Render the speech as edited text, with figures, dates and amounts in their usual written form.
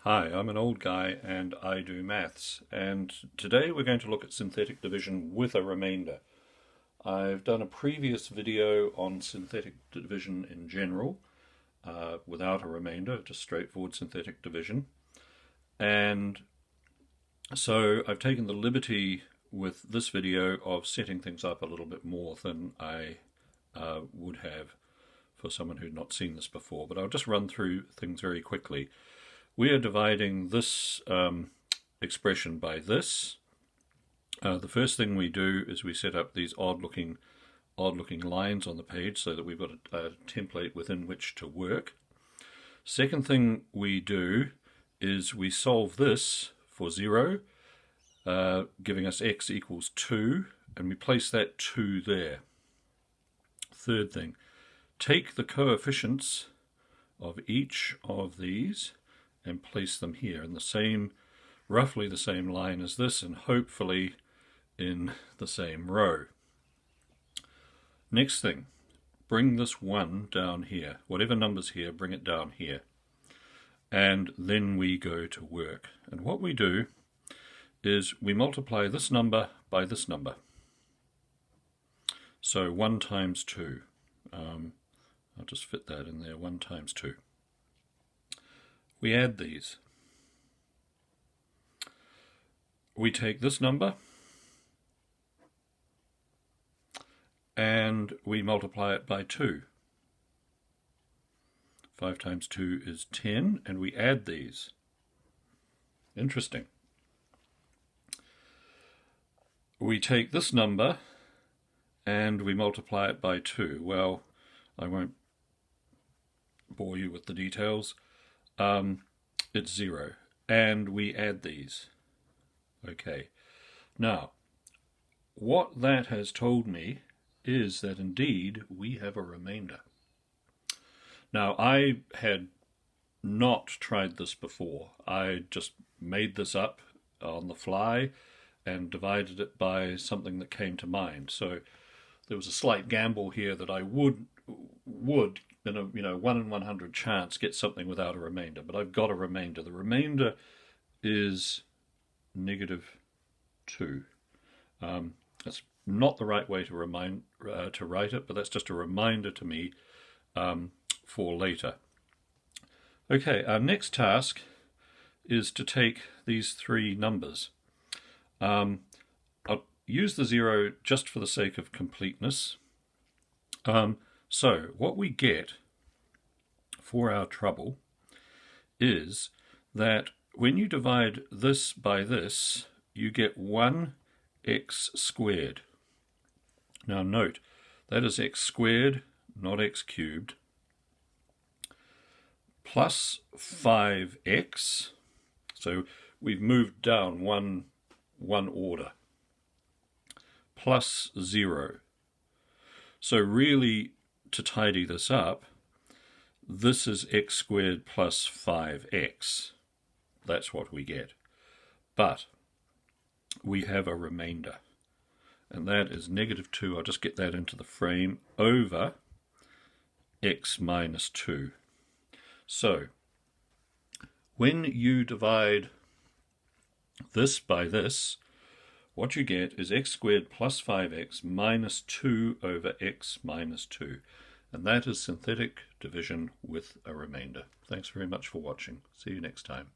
Hi, I'm an old guy and I do maths, and today we're going to look at synthetic division with a remainder. I've done a previous video on synthetic division in general, without a remainder, just straightforward synthetic division. And so I've taken the liberty with this video of setting things up a little bit more than I would have for someone who'd not seen this before, but I'll just run through things very quickly. We are dividing this expression by this. The first thing we do is we set up these odd-looking lines on the page so that we've got a template within which to work. Second thing we do is we solve this for 0, giving us x equals 2, and we place that 2 there. Third thing, take the coefficients of each of these and place them here in the same, roughly the same line as this, and hopefully in the same row. Next thing, bring this 1 down here. Whatever number's here, bring it down here. And then we go to work. And what we do is we multiply this number by this number. So 1 times 2. I'll just fit that in there, 1 times 2. We add these. We take this number and we multiply it by 2. 5 times 2 is 10, and we add these. Interesting. We take this number and we multiply it by 2. Well, I won't bore you with the details. It's 0, and we add these. Okay, now what that has told me is that indeed we have a remainder. Now, I had not tried this before. I just made this up on the fly and divided it by something that came to mind. So there was a slight gamble here that I would in a 1 in 100 chance get something without a remainder, but I've got a remainder. The remainder is -2. That's not the right way to write it, but that's just a reminder to me for later. Okay, our next task is to take these 3 numbers. I'll use the 0 just for the sake of completeness. So what we get for our trouble is that when you divide this by this, you get 1x squared. Now note, that is x squared, not x cubed, plus 5x, so we've moved down one order, plus 0. So really, to tidy this up, this is x squared plus 5x. That's what we get. But we have a remainder, and that is -2. I'll just get that into the frame, over x minus 2. So when you divide this by this, what you get is x squared plus 5x minus 2 over x minus 2. And that is synthetic division with a remainder. Thanks very much for watching. See you next time.